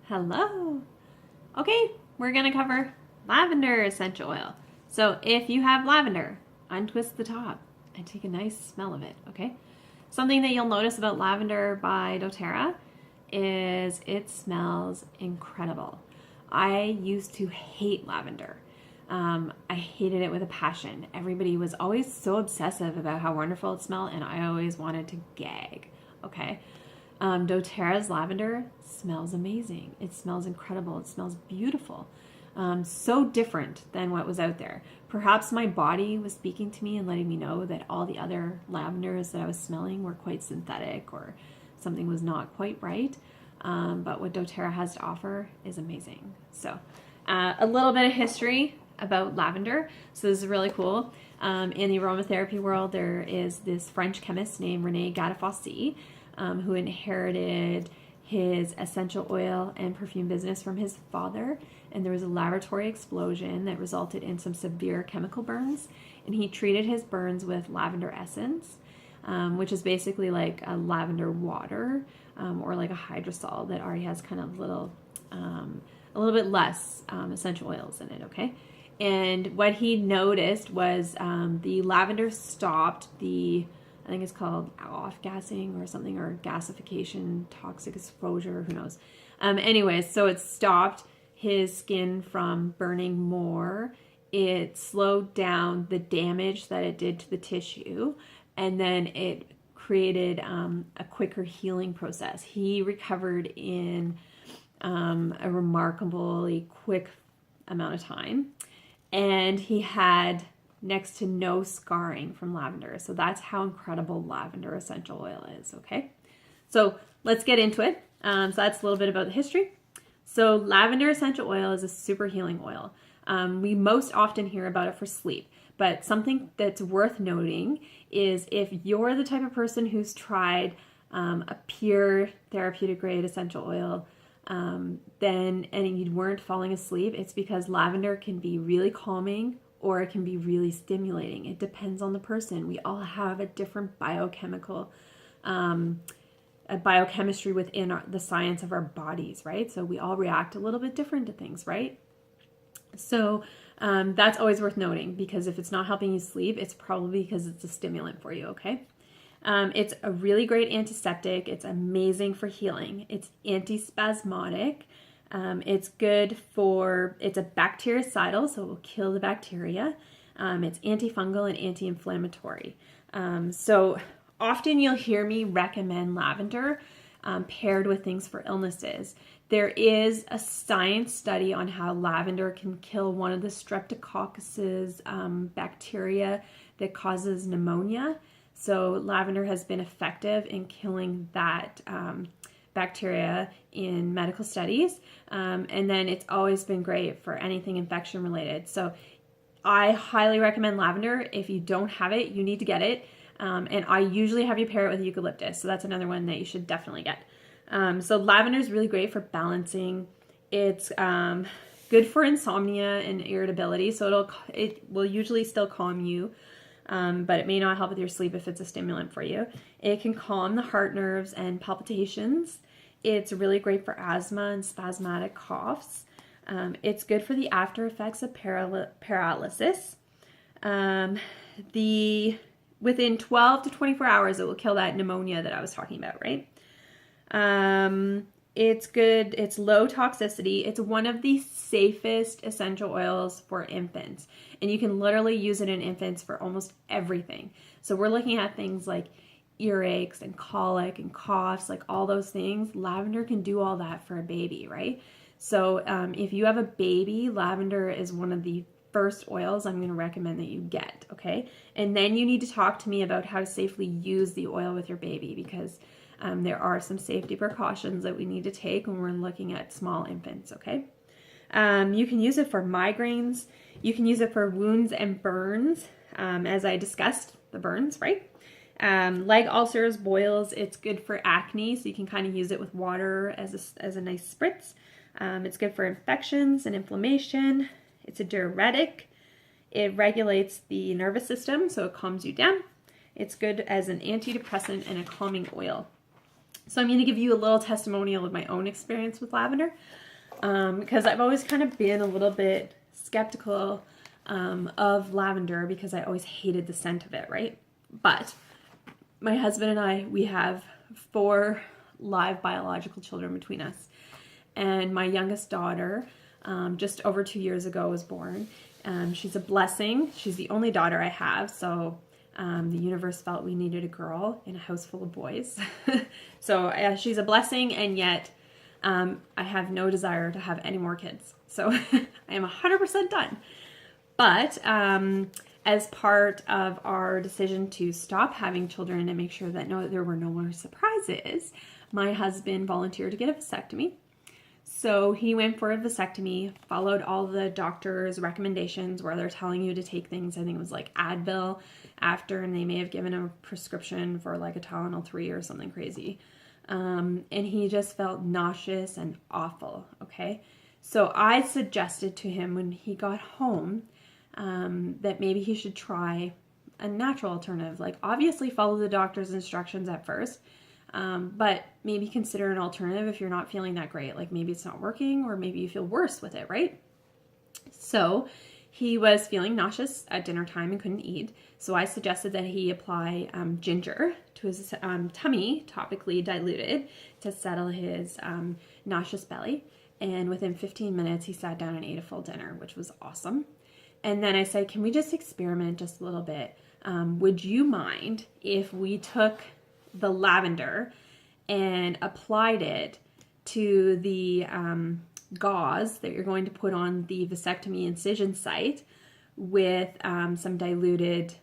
Hello. Okay, we're going to cover lavender essential oil. So if you have lavender, untwist the top and take a nice smell of it, okay? Something that you'll notice about lavender by doTERRA is it smells incredible. I used to hate lavender. I hated it with a passion. Everybody was always so obsessive about how wonderful it smelled, and I always wanted to gag, okay? doTERRA's lavender smells amazing. It smells incredible. It smells beautiful. So different than what was out there. Perhaps my body was speaking to me and letting me know that all the other lavenders that I was smelling were quite synthetic or something was not quite right. But what doTERRA has to offer is amazing. So a little bit of history about lavender. So this is really cool. In the aromatherapy world, there is this French chemist named René Gattefossé, who inherited his essential oil and perfume business from his father. And there was a laboratory explosion that resulted in some severe chemical burns. And he treated his burns with lavender essence, which is basically like a lavender water or like a hydrosol that already has kind of a little bit less essential oils in it, okay? And what he noticed was the lavender stopped I think it's called off-gassing or something, or gasification, toxic exposure, who knows. Anyways, so it stopped his skin from burning more. It slowed down the damage that it did to the tissue, and then it created a quicker healing process. He recovered in a remarkably quick amount of time, and he had next to no scarring from lavender. So that's how incredible lavender essential oil is, okay? So let's get into it. So that's a little bit about the history. So lavender essential oil is a super healing oil. We most often hear about it for sleep, but something that's worth noting is if you're the type of person who's tried a pure therapeutic grade essential oil, and you weren't falling asleep, it's because lavender can be really calming or it can be really stimulating. It depends on the person. We all have a different biochemical, a biochemistry within the science of our bodies, right? So we all react a little bit different to things, right? So that's always worth noting, because if it's not helping you sleep, it's probably because it's a stimulant for you, okay? It's a really great antiseptic. It's amazing for healing. It's antispasmodic. It's good for, it's a bactericidal, so it will kill the bacteria. It's antifungal and anti-inflammatory. So often you'll hear me recommend lavender paired with things for illnesses. There is a science study on how lavender can kill one of the streptococcuses bacteria that causes pneumonia. So lavender has been effective in killing that bacteria in medical studies. And then it's always been great for anything infection related. So I highly recommend lavender. If you don't have it, you need to get it. And I usually have you pair it with eucalyptus. So that's another one that you should definitely get. So lavender is really great for balancing. It's good for insomnia and irritability. So it will usually still calm you. But it may not help with your sleep if it's a stimulant for you. It can calm the heart nerves and palpitations. It's really great for asthma and spasmodic coughs. It's good for the after effects of paralysis. Within 12 to 24 hours, it will kill that pneumonia that I was talking about, right? It's good. It's low toxicity. It's one of the safest essential oils for infants. And you can literally use it in infants for almost everything. So we're looking at things like earaches and colic and coughs, like all those things. Lavender can do all that for a baby, right? So if you have a baby, lavender is one of the first oils I'm going to recommend that you get, okay? And then you need to talk to me about how to safely use the oil with your baby, because there are some safety precautions that we need to take when we're looking at small infants, okay? You can use it for migraines. You can use it for wounds and burns, as I discussed, the burns, right? Leg ulcers, boils, it's good for acne, so you can kind of use it with water as a nice spritz. It's good for infections and inflammation. It's a diuretic. It regulates the nervous system, so it calms you down. It's good as an antidepressant and a calming oil. So I'm going to give you a little testimonial of my own experience with lavender, because I've always kind of been a little bit skeptical of lavender because I always hated the scent of it, right? But my husband and I, we have 4 live biological children between us. And my youngest daughter, just over 2 years ago, was born. She's a blessing. She's the only daughter I have, so the universe felt we needed a girl in a house full of boys. So she's a blessing, and yet I have no desire to have any more kids. So I am 100% done. But as part of our decision to stop having children and make sure that there were no more surprises, my husband volunteered to get a vasectomy. So he went for a vasectomy, followed all the doctor's recommendations where they're telling you to take things, I think it was like Advil after, and they may have given him a prescription for like a Tylenol 3 or something crazy. And he just felt nauseous and awful, okay? So I suggested to him when he got home that maybe he should try a natural alternative. Like, obviously follow the doctor's instructions at first, but maybe consider an alternative if you're not feeling that great. Like, maybe it's not working, or maybe you feel worse with it, right? So he was feeling nauseous at dinner time and couldn't eat. So I suggested that he apply ginger to his tummy, topically diluted, to settle his nauseous belly. And within 15 minutes, he sat down and ate a full dinner, which was awesome. And then I said, can we just experiment just a little bit? Would you mind if we took the lavender and applied it to the gauze that you're going to put on the vasectomy incision site with some diluted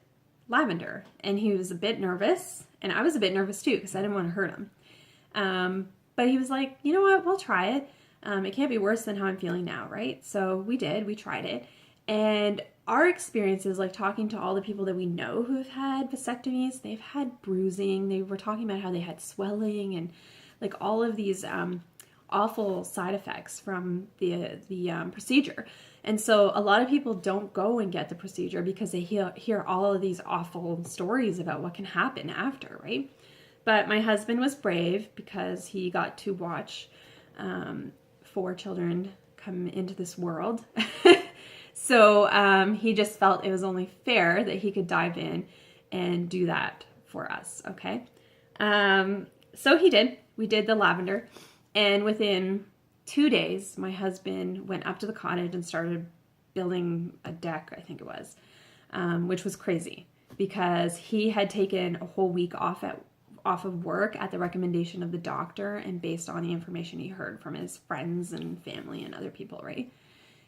lavender? And he was a bit nervous, and I was a bit nervous too because I didn't want to hurt him. But he was like, you know what, we'll try it. It can't be worse than how I'm feeling now, right? So we tried it. And our experiences, like talking to all the people that we know who have had vasectomies, they've had bruising. They were talking about how they had swelling and like all of these awful side effects from the procedure. And so a lot of people don't go and get the procedure because they hear all of these awful stories about what can happen after, right? But my husband was brave because he got to watch 4 children come into this world. So he just felt it was only fair that he could dive in and do that for us, okay? So he did. We did the lavender. And within 2 days, my husband went up to the cottage and started building a deck, I think it was, which was crazy because he had taken a whole week off of work at the recommendation of the doctor and based on the information he heard from his friends and family and other people, right?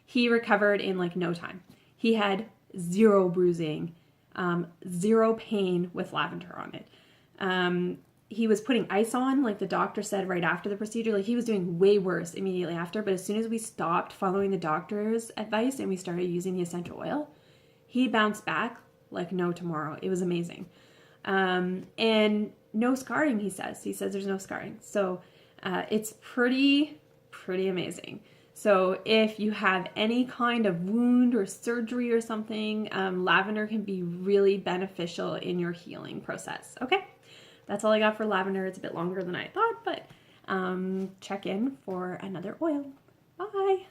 He recovered in like no time. He had 0 bruising, 0 pain with lavender on it. He was putting ice on, like the doctor said right after the procedure. Like, he was doing way worse immediately after. But as soon as we stopped following the doctor's advice and we started using the essential oil, he bounced back like no tomorrow. It was amazing. And no scarring, he says. He says there's no scarring. So it's pretty amazing. So if you have any kind of wound or surgery or something, lavender can be really beneficial in your healing process. Okay, that's all I got for lavender. It's a bit longer than I thought, but check in for another oil. Bye.